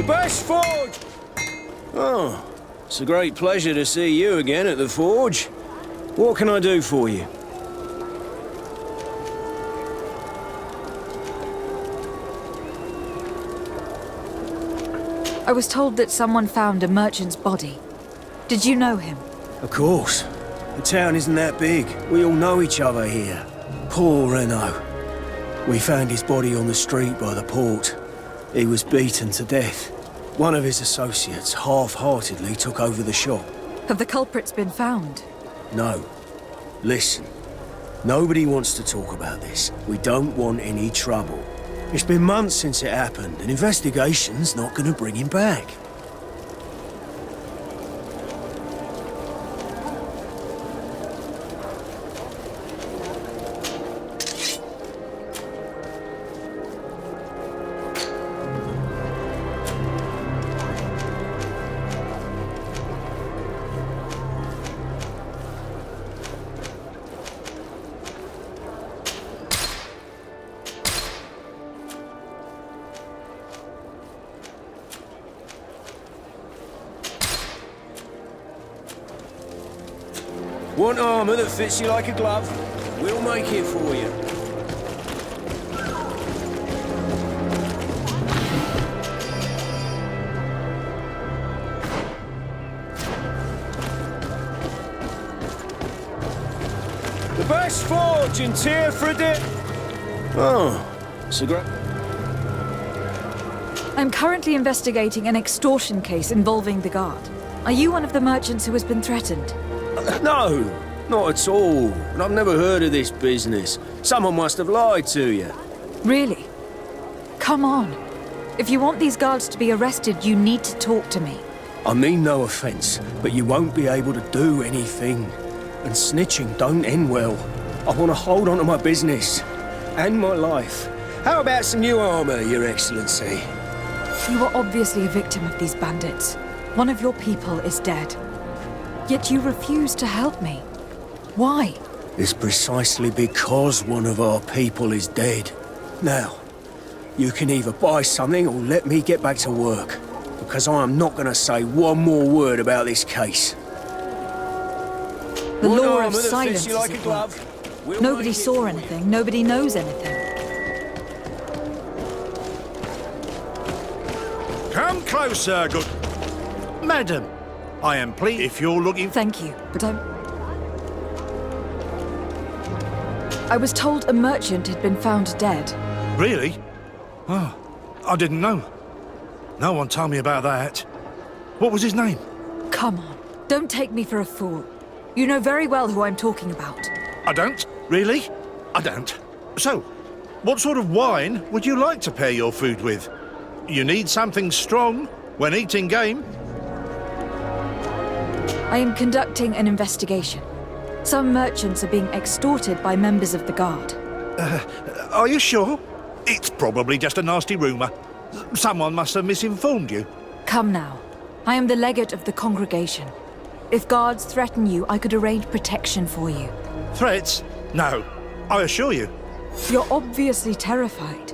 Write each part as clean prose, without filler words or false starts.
best forge! Oh, it's a great pleasure to see you again at the forge. What can I do for you? I was told that someone found a merchant's body. Did you know him? Of course. The town isn't that big. We all know each other here. Poor Renault. We found his body on the street by the port. He was beaten to death. One of his associates half-heartedly took over the shop. Have the culprits been found? No. Listen. Nobody wants to talk about this. We don't want any trouble. It's been months since it happened. An investigation's not going to bring him back. Want armor that fits you like a glove? We'll make it for you. The best forge in Tier for a dip. Oh, it's a great... I'm currently investigating an extortion case involving the guard. Are you one of the merchants who has been threatened? No, not at all. And I've never heard of this business. Someone must have lied to you. Really? Come on. If you want these guards to be arrested, you need to talk to me. I mean no offence, but you won't be able to do anything. And snitching don't end well. I want to hold on to my business. And my life. How about some new armour, Your Excellency? You are obviously a victim of these bandits. One of your people is dead. Yet you refuse to help me. Why? It's precisely because one of our people is dead. Now, you can either buy something or let me get back to work. Because I am not going to say one more word about this case. The law of silence is at work. Nobody saw anything, nobody knows anything. Come closer, good... Madam, I am pleased if you're looking... Thank you, but I was told a merchant had been found dead. Really? Oh, I didn't know. No one told me about that. What was his name? Come on, don't take me for a fool. You know very well who I'm talking about. I don't? Really? I don't. So, what sort of wine would you like to pair your food with? You need something strong when eating game? I am conducting an investigation. Some merchants are being extorted by members of the guard. Are you sure? It's probably just a nasty rumour. Someone must have misinformed you. Come now. I am the legate of the congregation. If guards threaten you, I could arrange protection for you. Threats? No. I assure you. You're obviously terrified.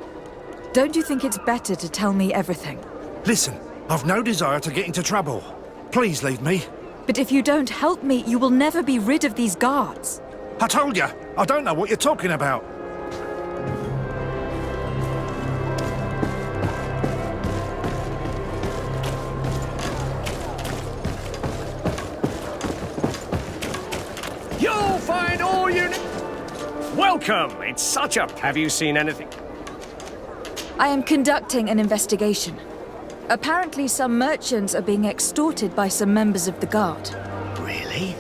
Don't you think it's better to tell me everything? Listen, I've no desire to get into trouble. Please leave me. But if you don't help me, you will never be rid of these guards. I told you, I don't know what you're talking about. You'll find all you need. Welcome. It's such a... Have you seen anything? I am conducting an investigation. Apparently some merchants are being extorted by some members of the guard. Really?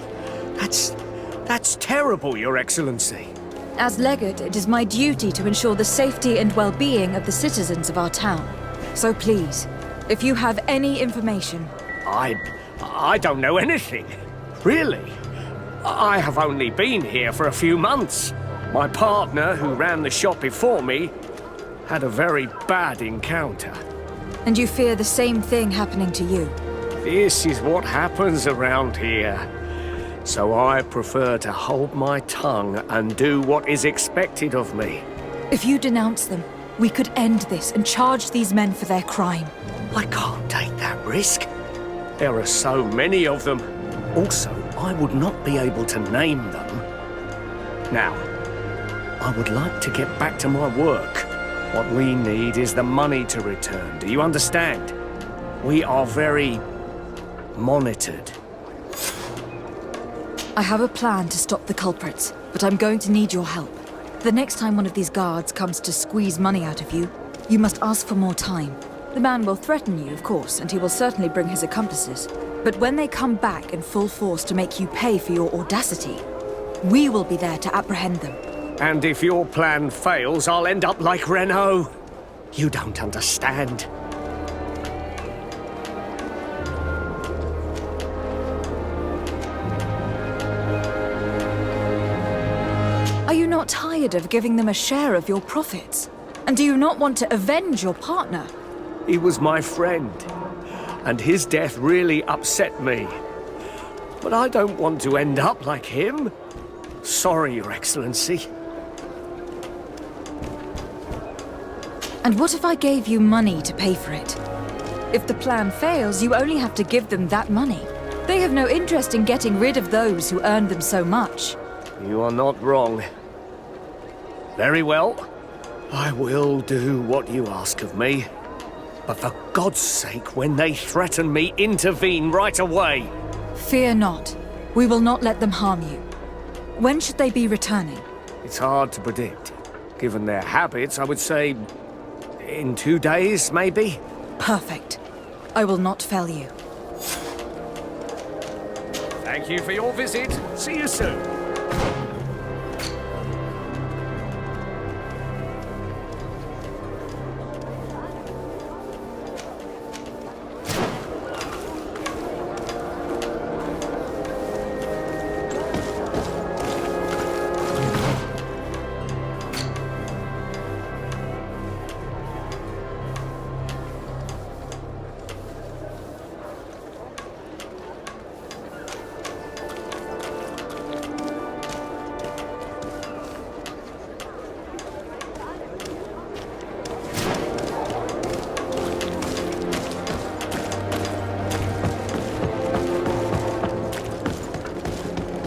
That's terrible, Your Excellency. As legate, it is my duty to ensure the safety and well-being of the citizens of our town. So please, if you have any information... I don't know anything. Really. I have only been here for a few months. My partner, who ran the shop before me, had a very bad encounter. And you fear the same thing happening to you? This is what happens around here. So I prefer to hold my tongue and do what is expected of me. If you denounce them, we could end this and charge these men for their crime. I can't take that risk. There are so many of them. Also, I would not be able to name them. Now, I would like to get back to my work. What we need is the money to return. Do you understand? We are very monitored. I have a plan to stop the culprits, but I'm going to need your help. The next time one of these guards comes to squeeze money out of you, you must ask for more time. The man will threaten you, of course, and he will certainly bring his accomplices. But when they come back in full force to make you pay for your audacity, we will be there to apprehend them. And if your plan fails, I'll end up like Renault. You don't understand. Are you not tired of giving them a share of your profits? And do you not want to avenge your partner? He was my friend, and his death really upset me. But I don't want to end up like him. Sorry, Your Excellency. And what if I gave you money to pay for it? If the plan fails, you only have to give them that money. They have no interest in getting rid of those who earned them so much. You are not wrong. Very well. I will do what you ask of me. But for God's sake, when they threaten me, intervene right away. Fear not. We will not let them harm you. When should they be returning? It's hard to predict. Given their habits, I would say in 2 days, maybe? Perfect. I will not fail you. Thank you for your visit. See you soon.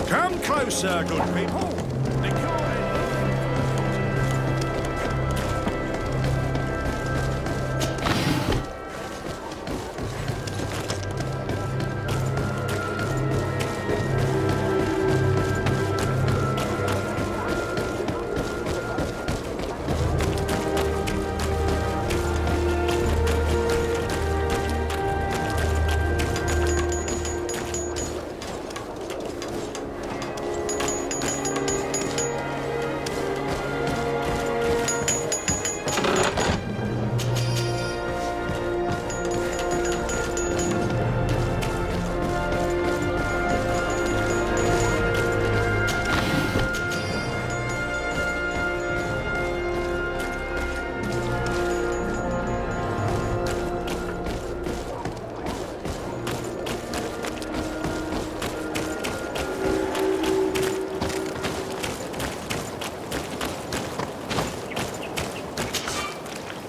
Come closer, good people.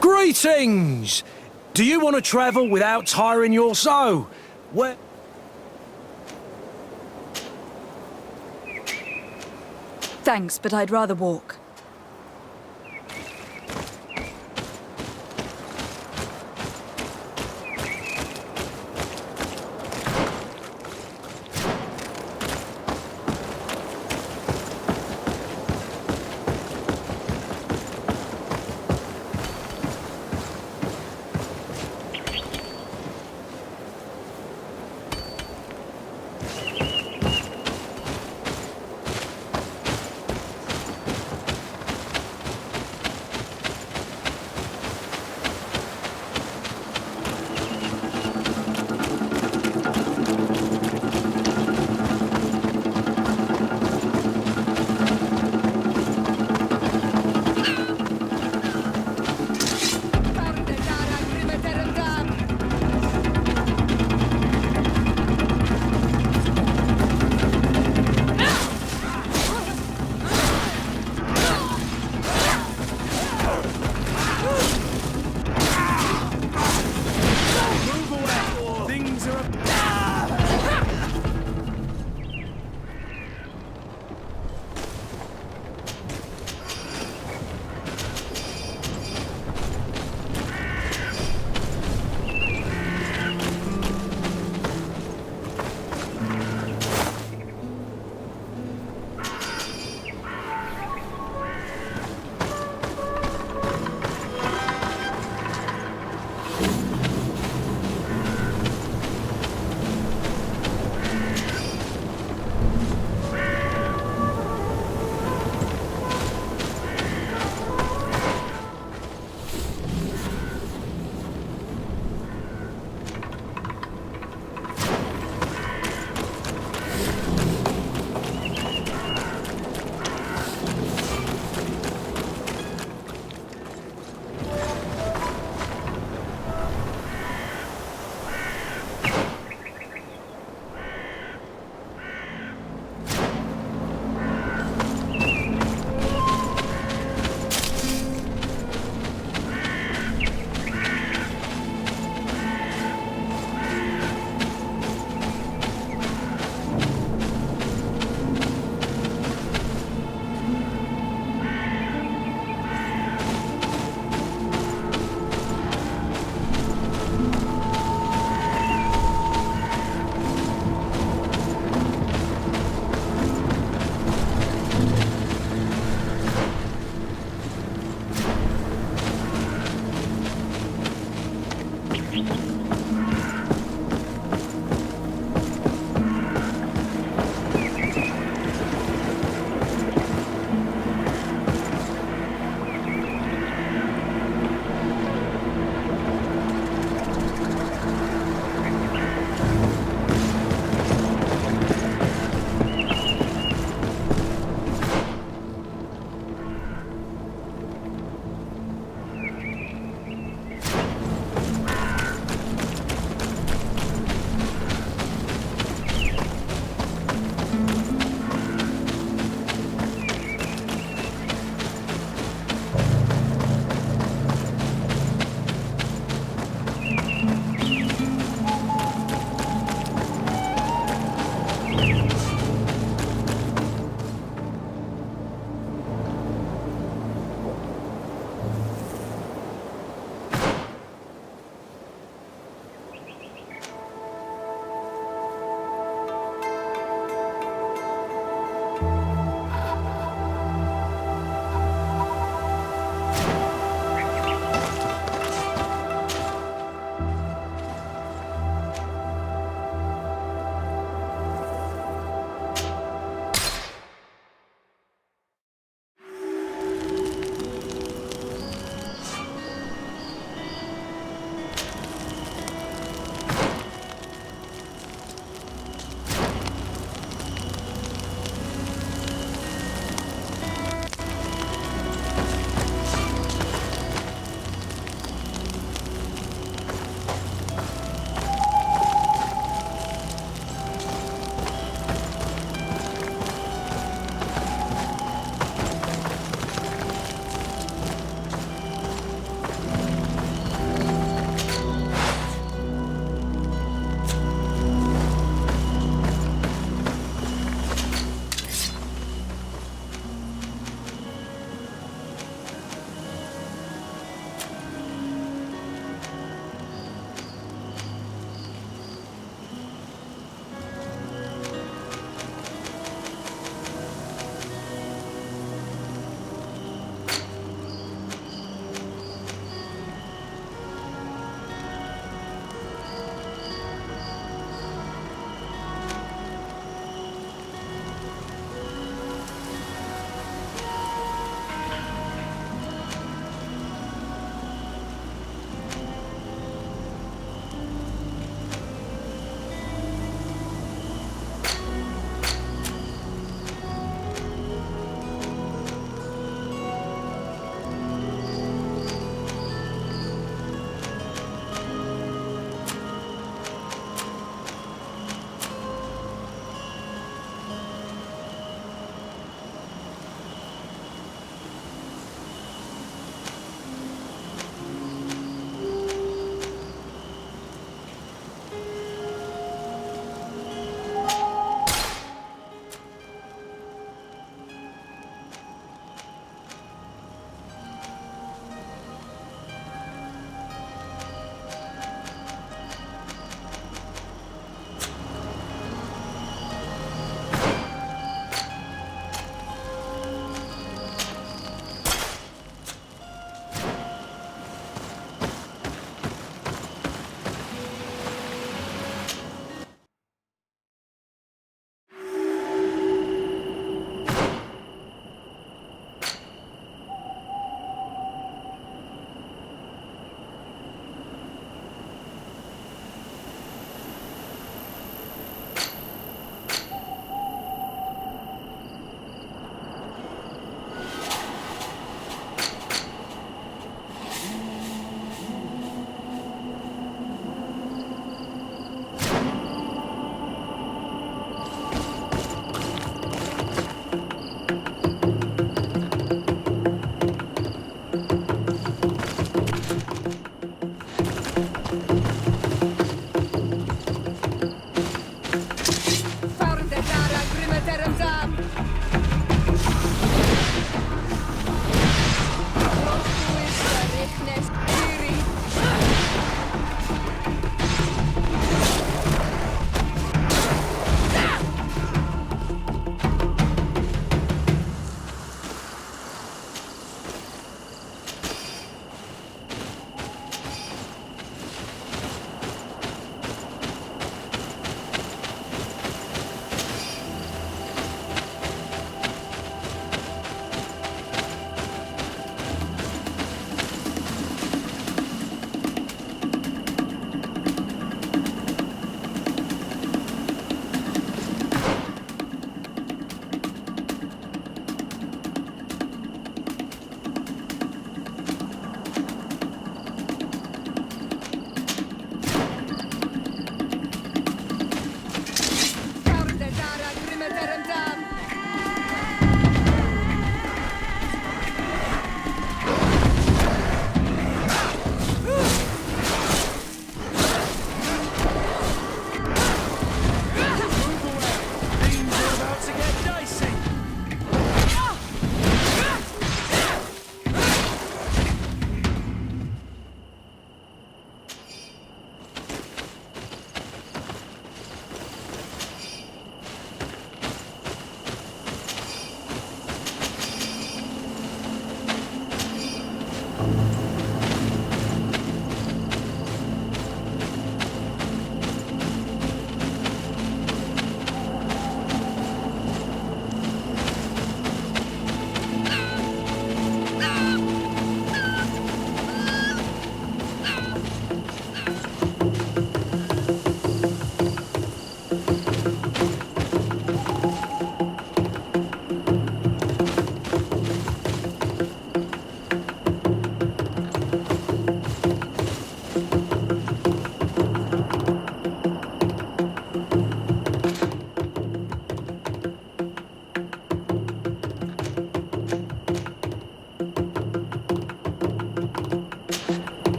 Greetings! Do you want to travel without tiring your soul? Where... Thanks, but I'd rather walk.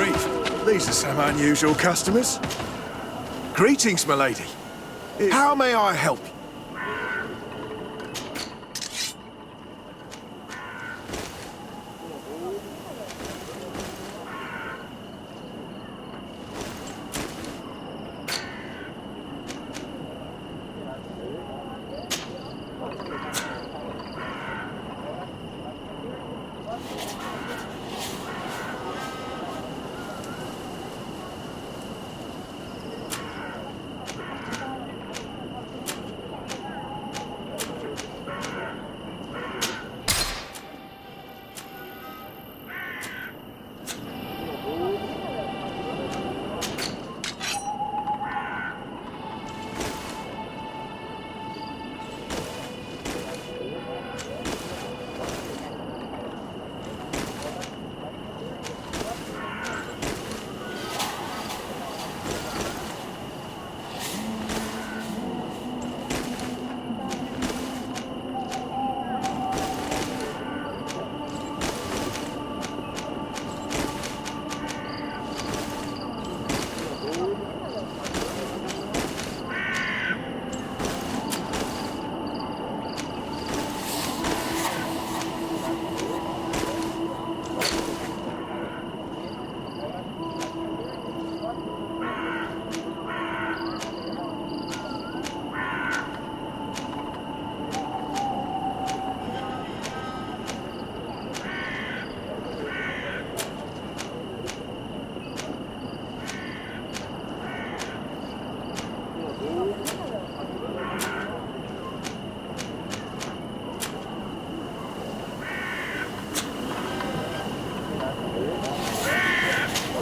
grief. These are some unusual customers. Greetings, my lady. How may I help you?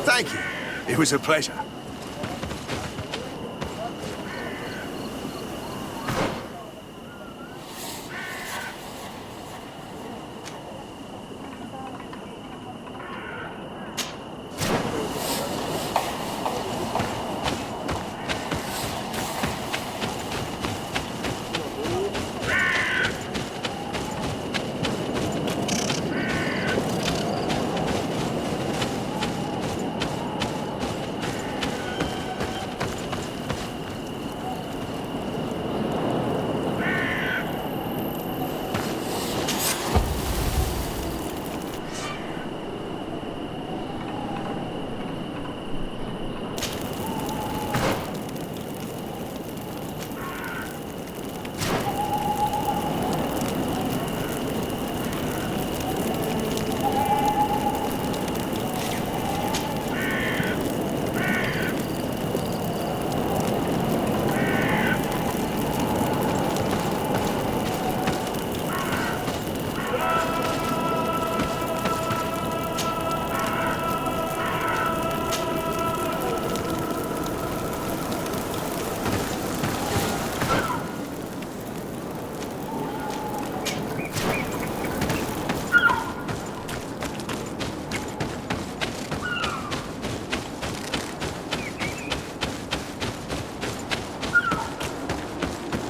Thank you. It was a pleasure.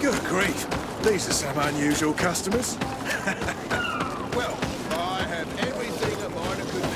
Good grief. These are some unusual customers. Well, I have everything a miner could need.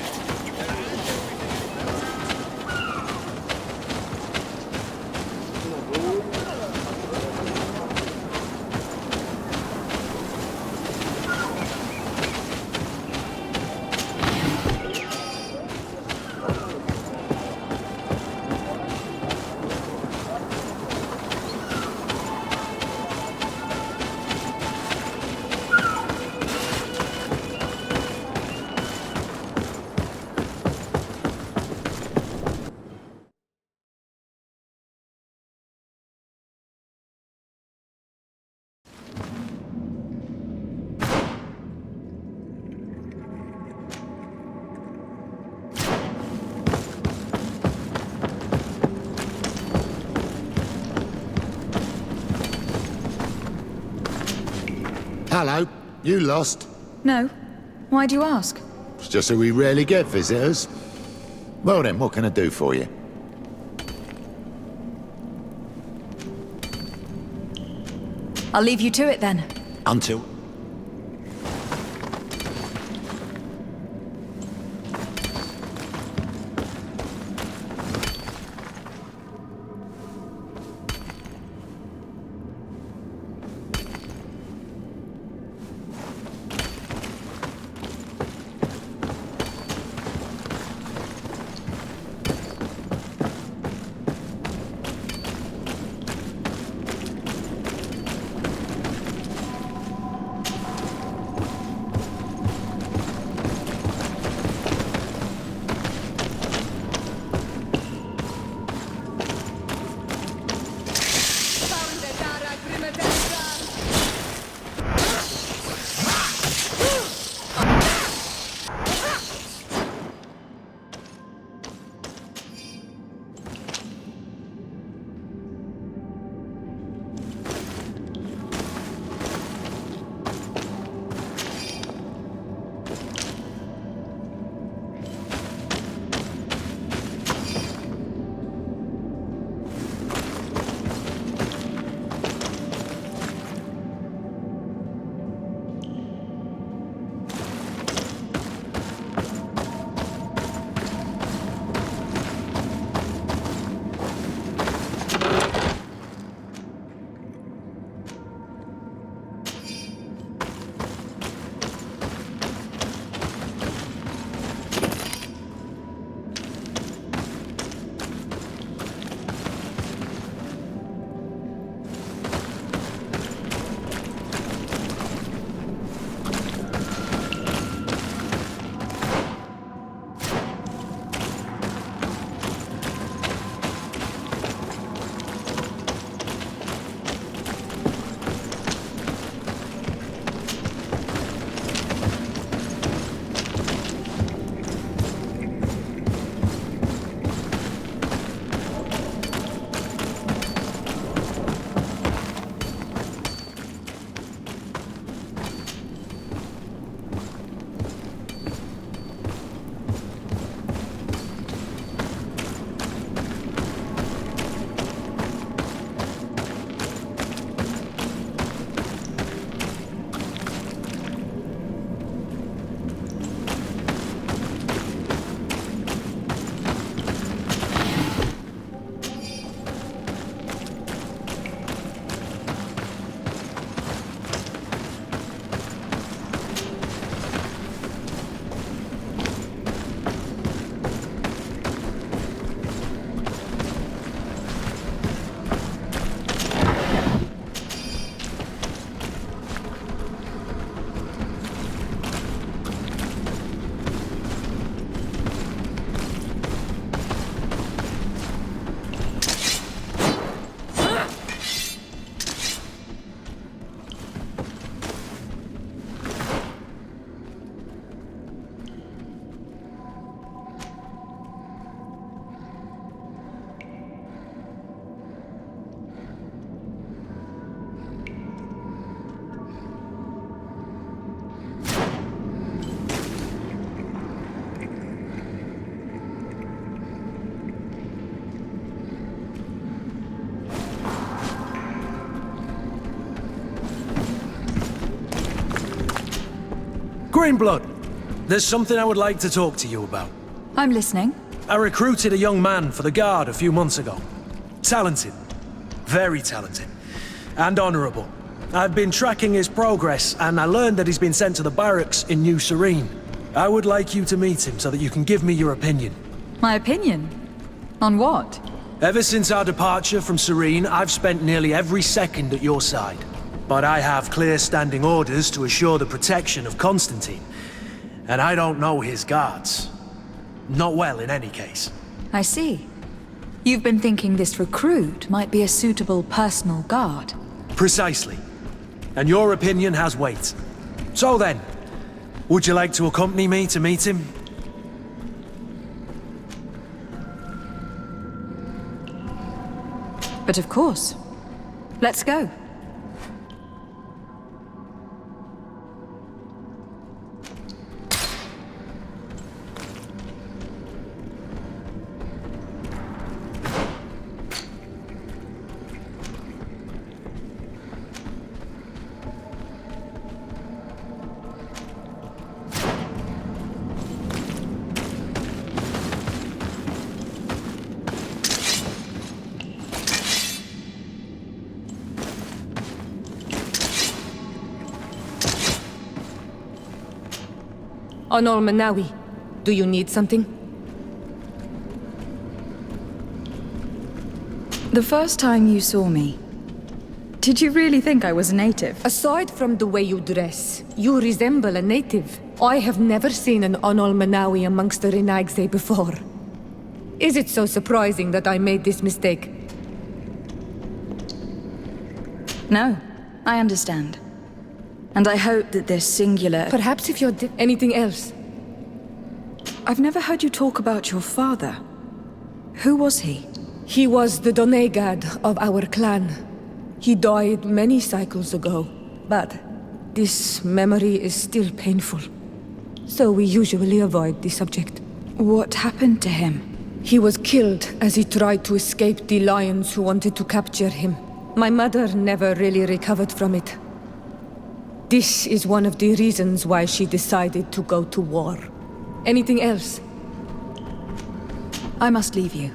Hello, you lost? No. Why do you ask? It's just that we rarely get visitors. Well then, what can I do for you? I'll leave you to it then. Until... Greenblood, there's something I would like to talk to you about. I'm listening. I recruited a young man for the Guard a few months ago. Talented. Very talented. And honourable. I've been tracking his progress, and I learned that he's been sent to the barracks in New Serene. I would like you to meet him so that you can give me your opinion. My opinion? On what? Ever since our departure from Serene, I've spent nearly every second at your side. But I have clear standing orders to assure the protection of Constantine. And I don't know his guards. Not well, in any case. I see. You've been thinking this recruit might be a suitable personal guard. Precisely. And your opinion has weight. So then, would you like to accompany me to meet him? But of course. Let's go. Honor Manawi, do you need something? The first time you saw me, did you really think I was a native? Aside from the way you dress, you resemble a native. I have never seen an Honor Manawi amongst the Renagse before. Is it so surprising that I made this mistake? No, I understand. And I hope that this singular... Perhaps if you're anything else. I've never heard you talk about your father. Who was he? He was the Donegad of our clan. He died many cycles ago, but this memory is still painful. So we usually avoid the subject. What happened to him? He was killed as he tried to escape the lions who wanted to capture him. My mother never really recovered from it. This is one of the reasons why she decided to go to war. Anything else? I must leave you.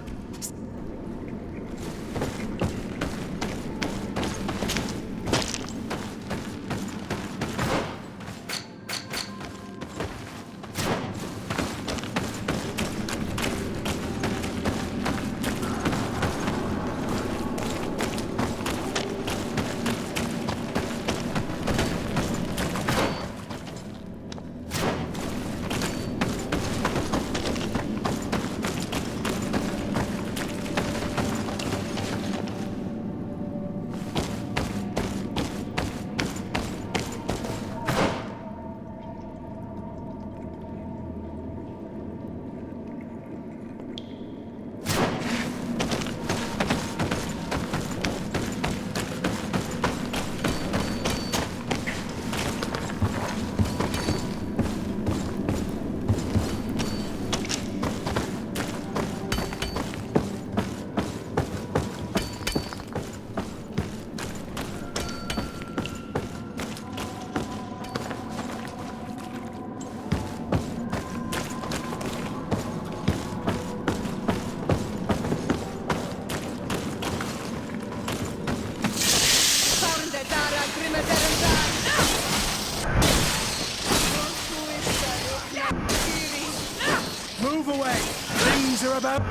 Move away! Things are about...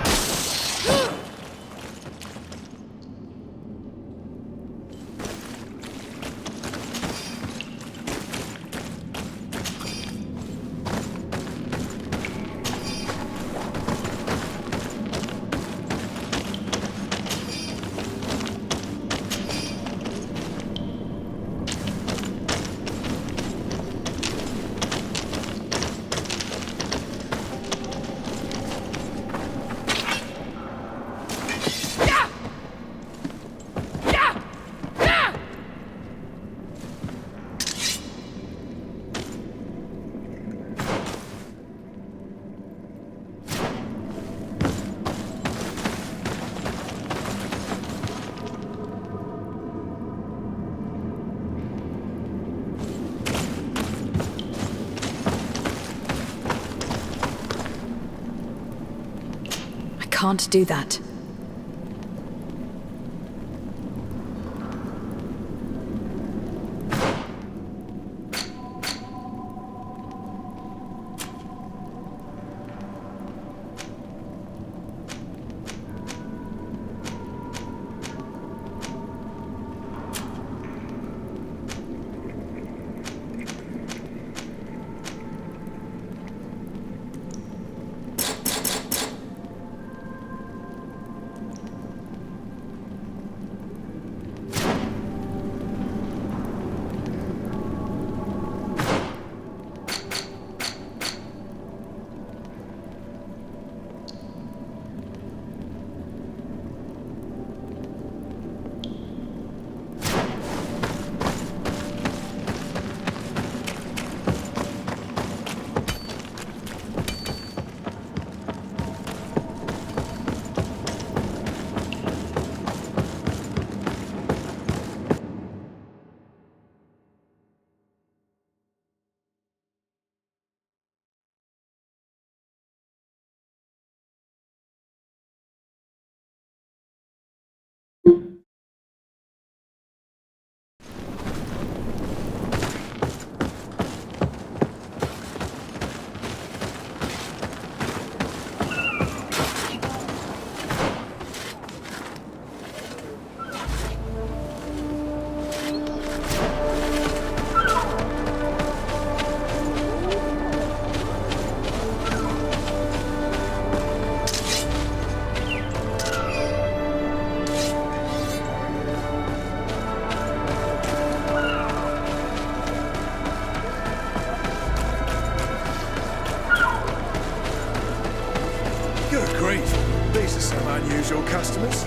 can't do that. Good grief. These are some unusual customers.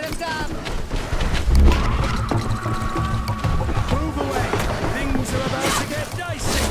Move away! Things are about to get dicey!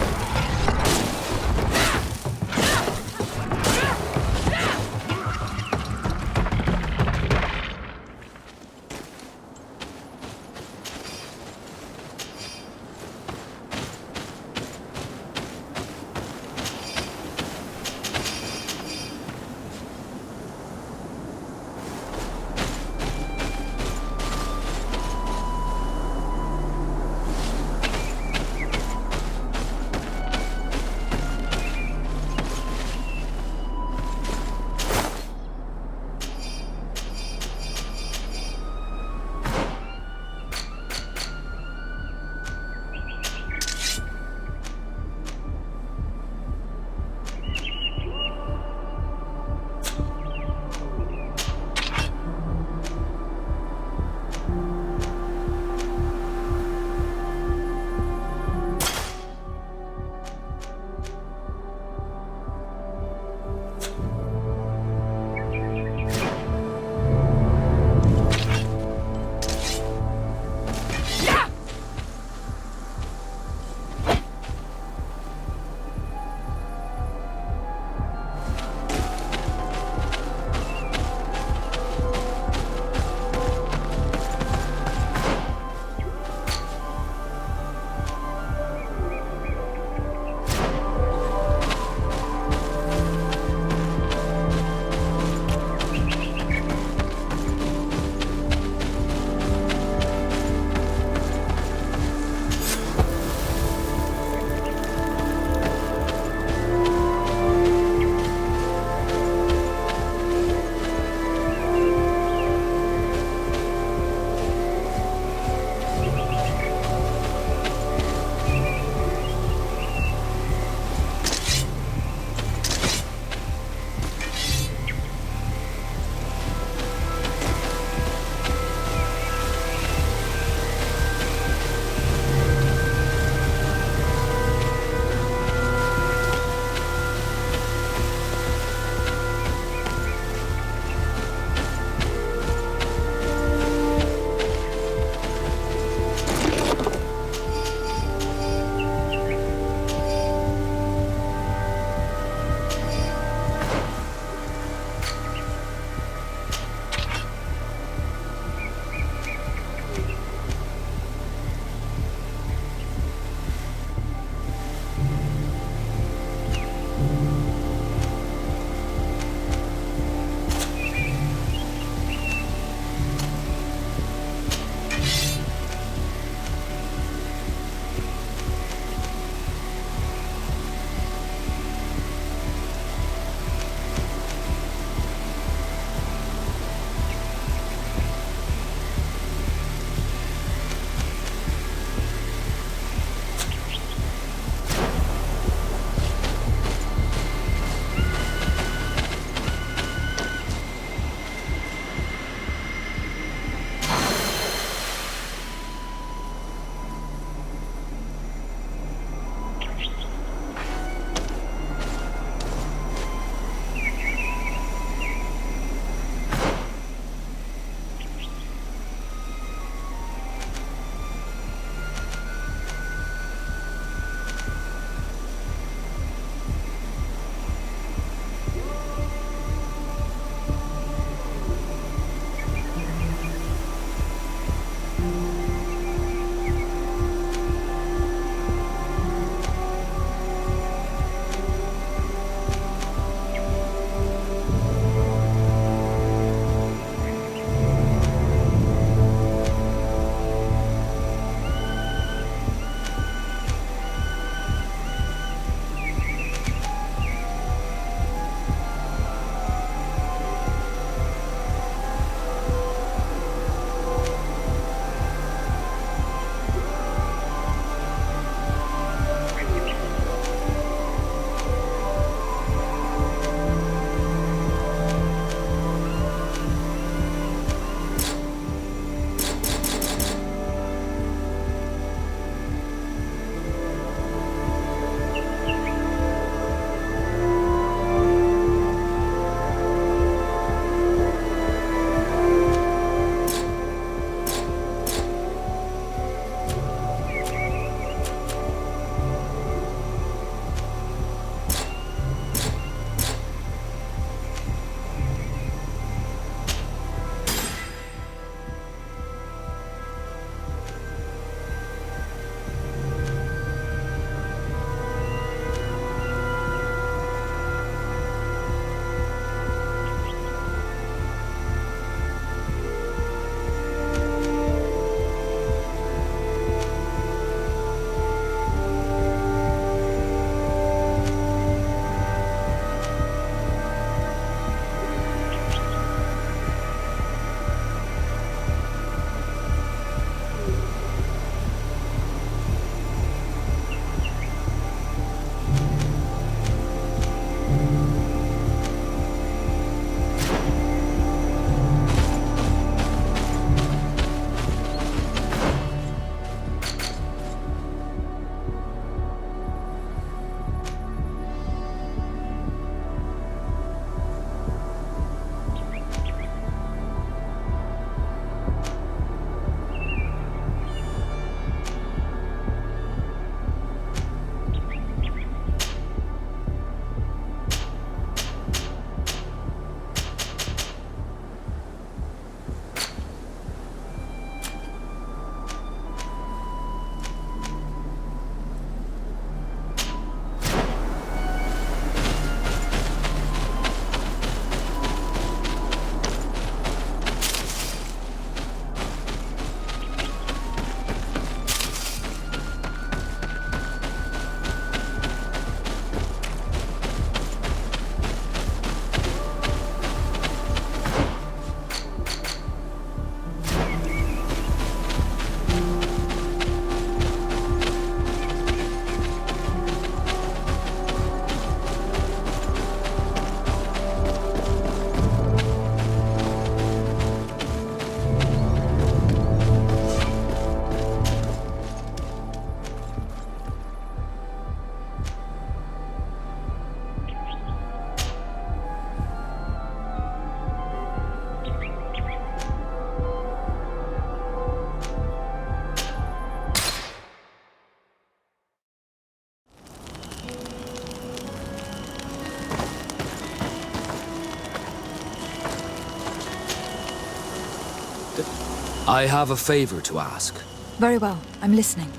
I have a favor to ask. Very well, I'm listening.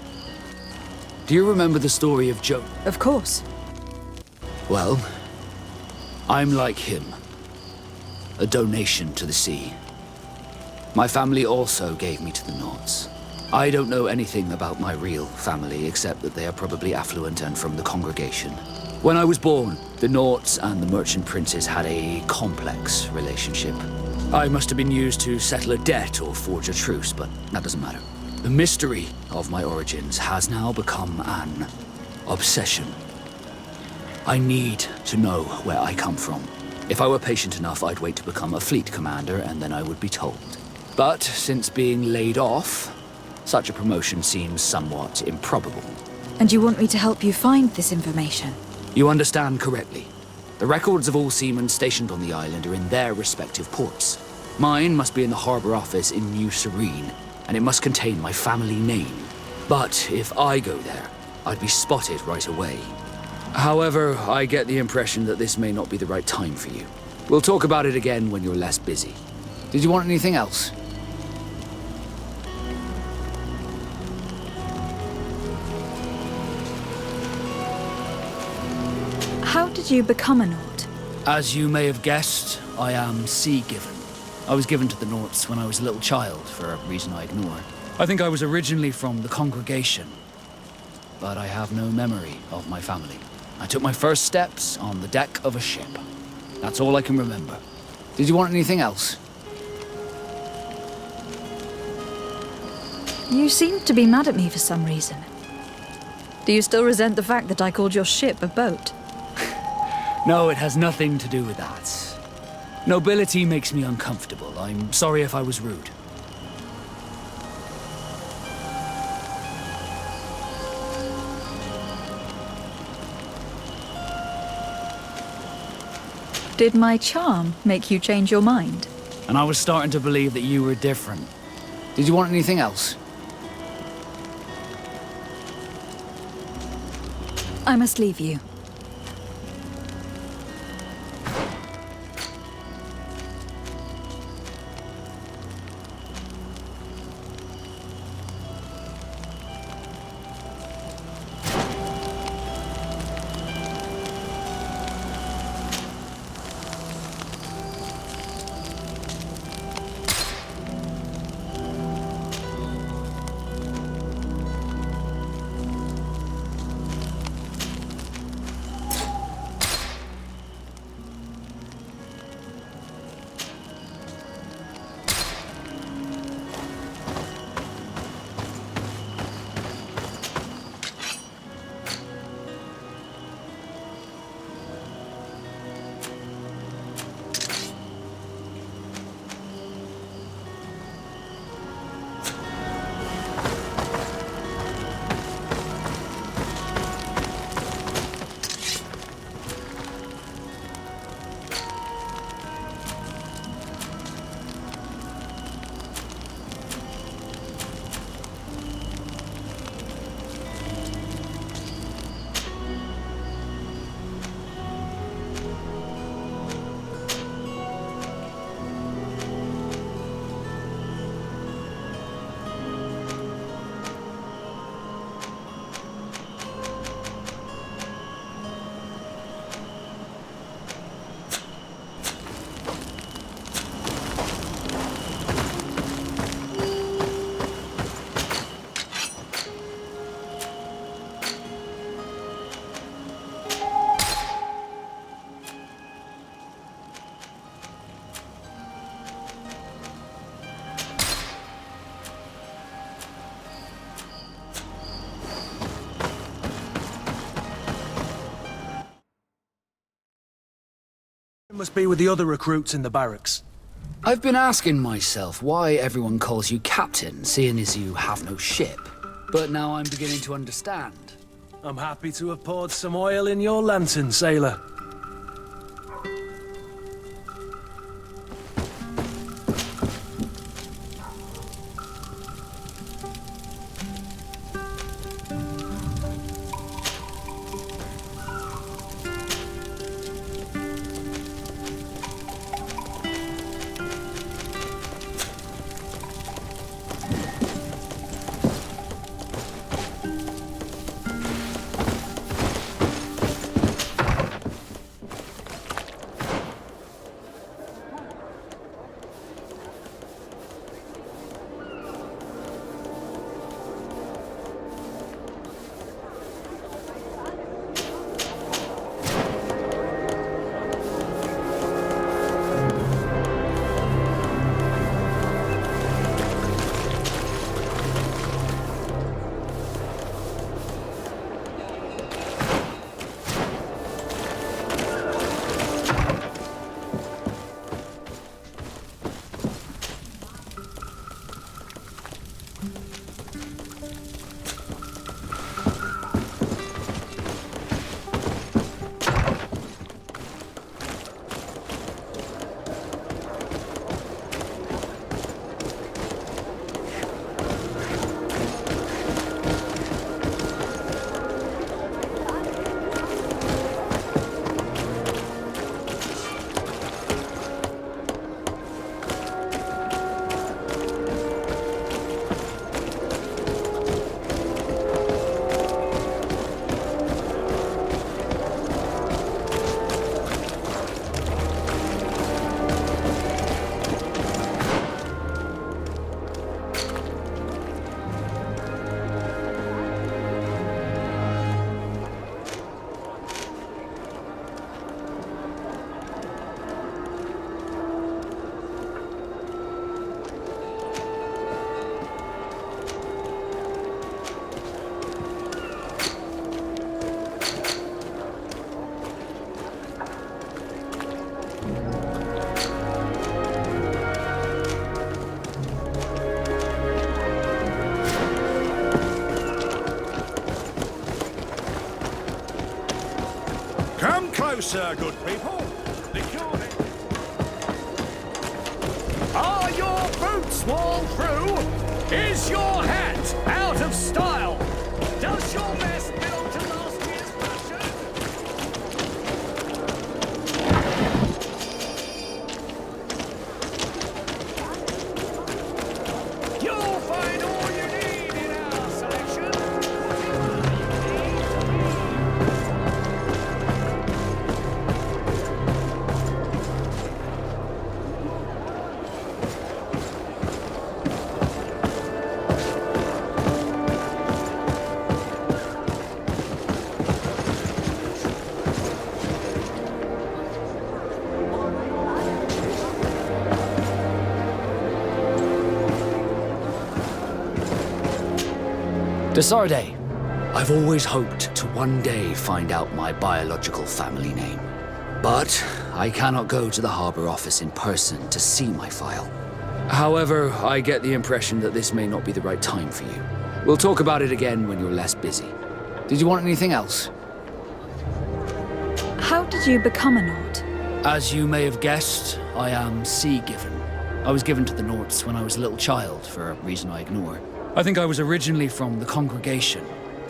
Do you remember the story of Joe? Of course. Well, I'm like him. A donation to the sea. My family also gave me to the Nords. I don't know anything about my real family, except that they are probably affluent and from the congregation. When I was born, the Nords and the merchant princes had a complex relationship. I must have been used to settle a debt or forge a truce, but that doesn't matter. The mystery of my origins has now become an obsession. I need to know where I come from. If I were patient enough, I'd wait to become a fleet commander, and then I would be told. But since being laid off, such a promotion seems somewhat improbable. And you want me to help you find this information? You understand correctly. The records of all seamen stationed on the island are in their respective ports. Mine must be in the harbor office in New Serene, and it must contain my family name. But if I go there, I'd be spotted right away. However, I get the impression that this may not be the right time for you. We'll talk about it again when you're less busy. Did you want anything else? How did you become a Nord? As you may have guessed, I am sea-given. I was given to the Nords when I was a little child, for a reason I ignore. I think I was originally from the congregation, but I have no memory of my family. I took my first steps on the deck of a ship. That's all I can remember. Did you want anything else? You seem to be mad at me for some reason. Do you still resent the fact that I called your ship a boat? No, it has nothing to do with that. Nobility makes me uncomfortable. I'm sorry if I was rude. Did my charm make you change your mind? And I was starting to believe that you were different. Did you want anything else? I must leave you. Must be with the other recruits in the barracks. I've been asking myself why everyone calls you captain, seeing as you have no ship. But now I'm beginning to understand. I'm happy to have poured some oil in your lantern, sailor. closer, good people. The corner. Are your boots worn through? Is your hat out of style? Does your vest belong to last year's fashion? You'll find all you need in our selection. Desarde, I've always hoped to one day find out my biological family name. But I cannot go to the harbor office in person to see my file. However, I get the impression that this may not be the right time for you. We'll talk about it again when you're less busy. Did you want anything else? How did you become a Nord? As you may have guessed, I am sea-given. I was given to the Nords when I was a little child, for a reason I ignore. I think I was originally from the congregation.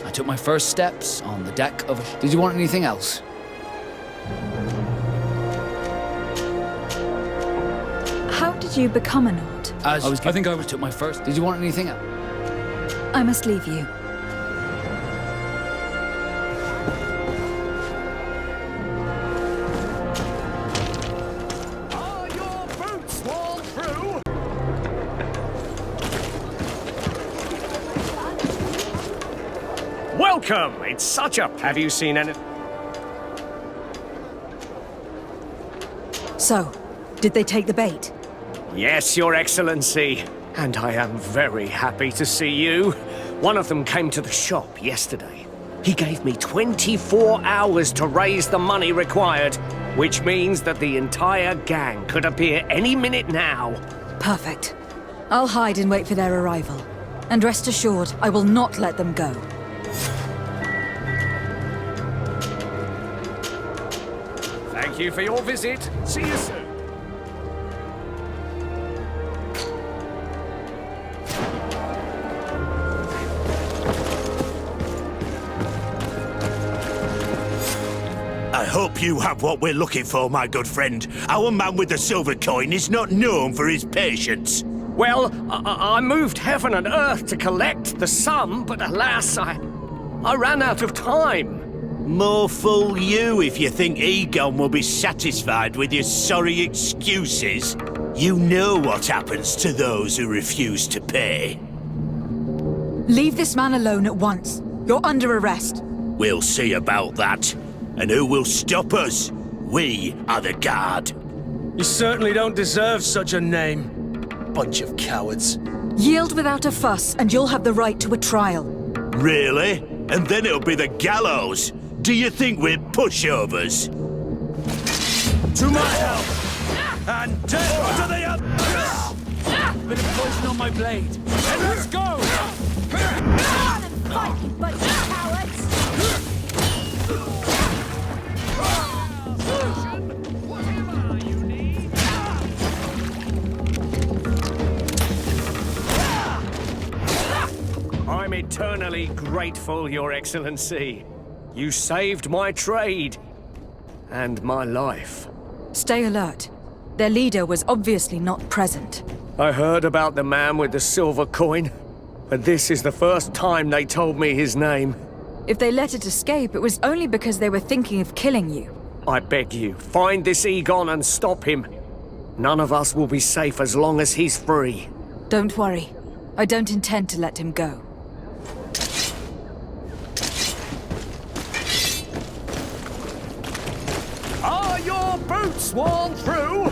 I took my first steps on the deck of a... Did you want anything else? How did you become a Nord? I think I took my first... Did you want anything else? I must leave you. Are your boots worn through? Welcome! It's such a... Have you seen any... So, did they take the bait? Yes, Your Excellency. And I am very happy to see you. One of them came to the shop yesterday. He gave me 24 hours to raise the money required, which means that the entire gang could appear any minute now. Perfect. I'll hide and wait for their arrival. And rest assured, I will not let them go. Thank you for your visit. See you soon. I hope you have what we're looking for, my good friend. Our man with the silver coin is not known for his patience. Well, I moved heaven and earth to collect the sum, but alas, I ran out of time. More fool you if you think Egon will be satisfied with your sorry excuses. You know what happens to those who refuse to pay. Leave this man alone at once. You're under arrest. We'll see about that. And who will stop us? We are the guard. You certainly don't deserve such a name. Bunch of cowards. Yield without a fuss, and you'll have the right to a trial. Really? And then it'll be the gallows. Do you think we're pushovers? To my help! And death to the other! Bit of poison on my blade. And let's go! Come and fight me, bunch of cowards! I'm eternally grateful, Your Excellency. You saved my trade. And my life. Stay alert. Their leader was obviously not present. I heard about the man with the silver coin, but this is the first time they told me his name. If they let it escape, it was only because they were thinking of killing you. I beg you, find this Egon and stop him. None of us will be safe as long as he's free. Don't worry. I don't intend to let him go. Are your boots worn through?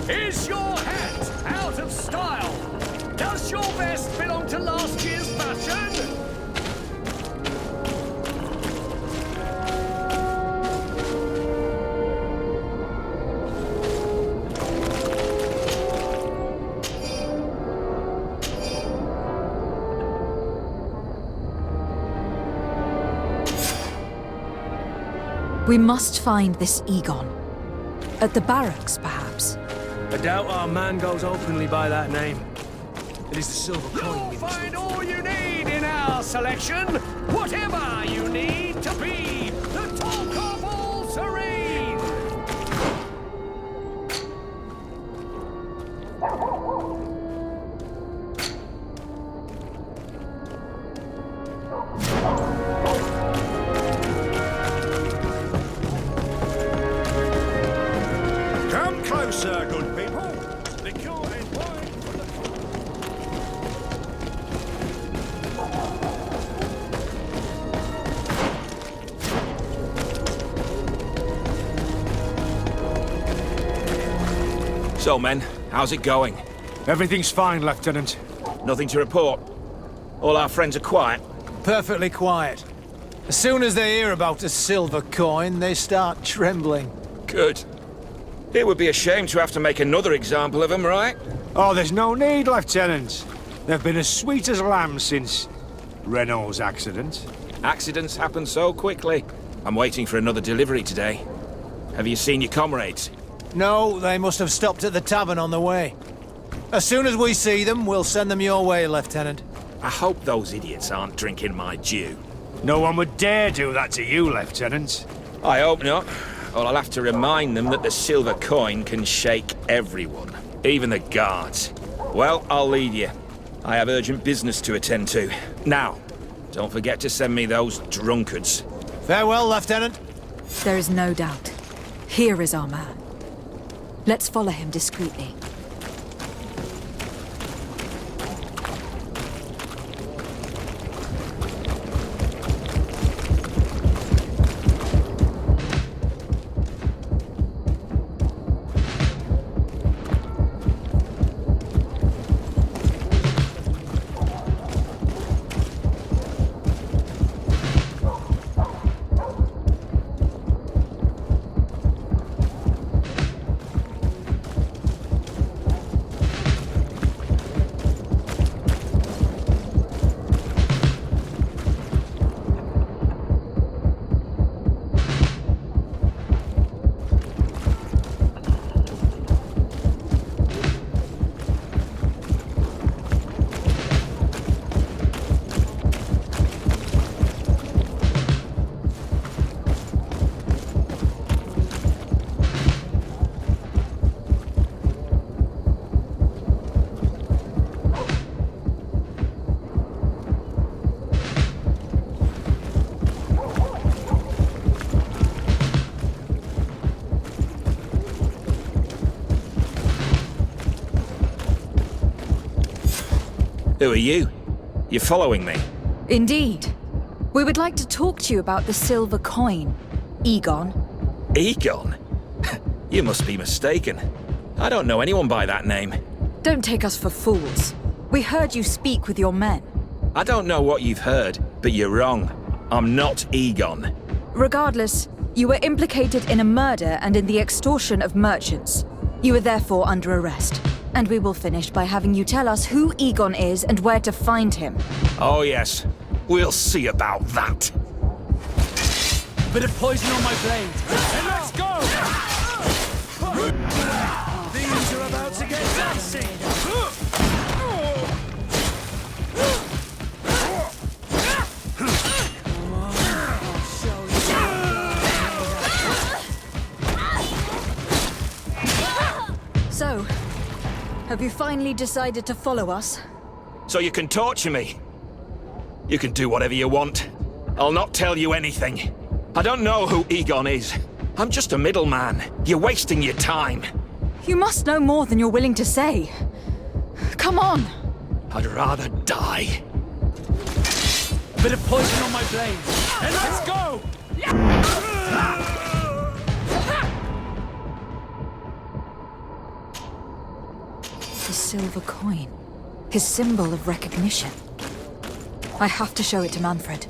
Is your hat out of style? Does your vest belong to last year's fashion? We must find this Egon. At the barracks, perhaps. I doubt our man goes openly by that name. It is the silver coin. You'll find all you need in our selection. Whatever you need to be the talk of all serene. Come closer, good people. Liqueur and wine for the... So, men, how's it going? Everything's fine, Lieutenant. Nothing to report? All our friends are quiet? Perfectly quiet. As soon as they hear about a silver coin, they start trembling. Good. It would be a shame to have to make another example of them, right? Oh, there's no need, Lieutenant. They've been as sweet as lambs since Renault's accident. Accidents happen so quickly. I'm waiting for another delivery today. Have you seen your comrades? No, they must have stopped at the tavern on the way. As soon as we see them, we'll send them your way, Lieutenant. I hope those idiots aren't drinking my dew. No one would dare do that to you, Lieutenant. I hope not. Or I'll have to remind them that the silver coin can shake everyone, even the guards. Well, I'll leave you. I have urgent business to attend to. Now, don't forget to send me those drunkards. Farewell, Lieutenant. There is no doubt. Here is our man. Let's follow him discreetly. Who are you? You're following me? Indeed. We would like to talk to you about the silver coin, Egon. Egon? You must be mistaken. I don't know anyone by that name. Don't take us for fools. We heard you speak with your men. I don't know what you've heard, but you're wrong. I'm not Egon. Regardless, you were implicated in a murder and in the extortion of merchants. You are therefore under arrest. And we will finish by having you tell us who Egon is and where to find him. Oh yes, we'll see about that. Bit of poison on my blade. And let's go! Things are about to get dicey. So, have you finally decided to follow us? So you can torture me. You can do whatever you want. I'll not tell you anything. I don't know who Egon is. I'm just a middleman. You're wasting your time. You must know more than you're willing to say. Come on! I'd rather die. Bit of poison on my blade. And let's go! The silver coin. His symbol of recognition. I have to show it to Manfred.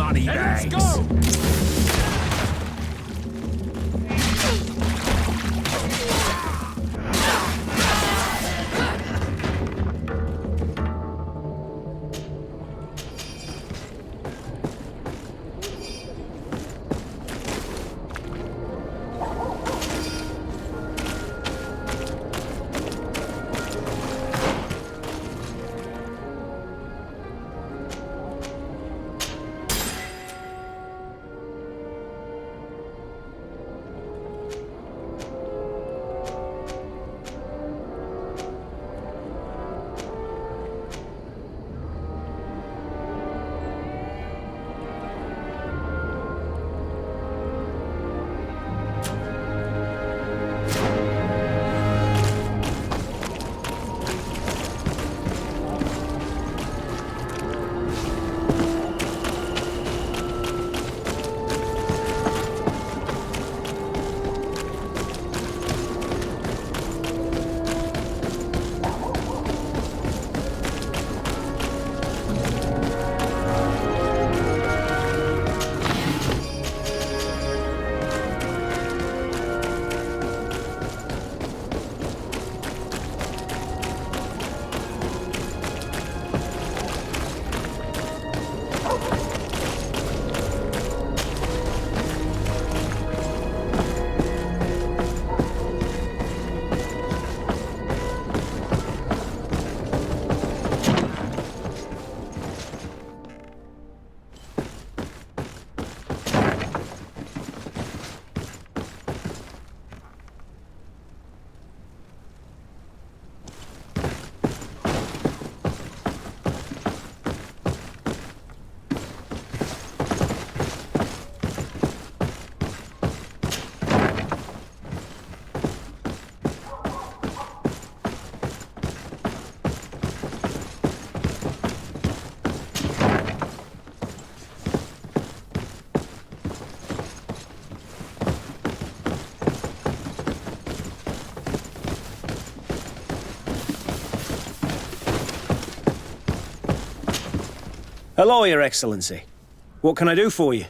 money bags. Let's go! Hello, Your Excellency. What can I do for you?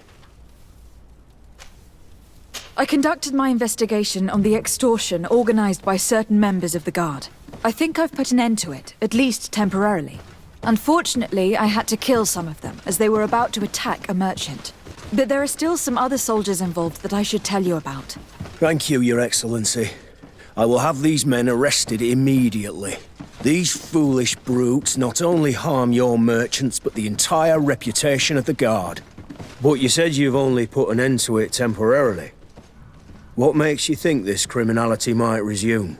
I conducted my investigation on the extortion organized by certain members of the Guard. I think I've put an end to it, at least temporarily. Unfortunately, I had to kill some of them, as they were about to attack a merchant. But there are still some other soldiers involved that I should tell you about. Thank you, Your Excellency. I will have these men arrested immediately. These foolish brutes not only harm your merchants, but the entire reputation of the Guard. But you said you've only put an end to it temporarily. What makes you think this criminality might resume?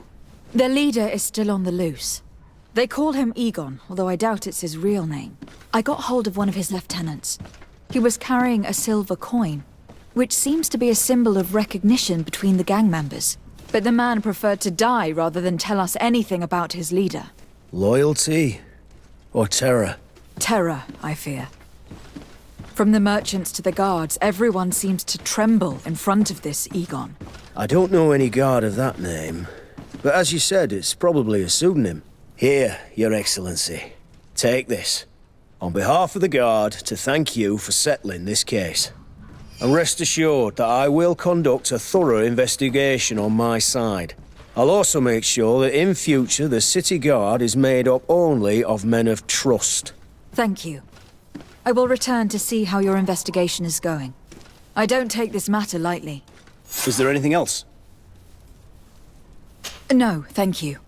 Their leader is still on the loose. They call him Egon, although I doubt it's his real name. I got hold of one of his lieutenants. He was carrying a silver coin, which seems to be a symbol of recognition between the gang members. But the man preferred to die rather than tell us anything about his leader. Loyalty? Or terror? Terror, I fear. From the merchants to the guards, everyone seems to tremble in front of this Egon. I don't know any guard of that name. But as you said, it's probably a pseudonym. Here, Your Excellency. Take this. On behalf of the Guard, to thank you for settling this case. And rest assured that I will conduct a thorough investigation on my side. I'll also make sure that in future the City Guard is made up only of men of trust. Thank you. I will return to see how your investigation is going. I don't take this matter lightly. Is there anything else? No, thank you.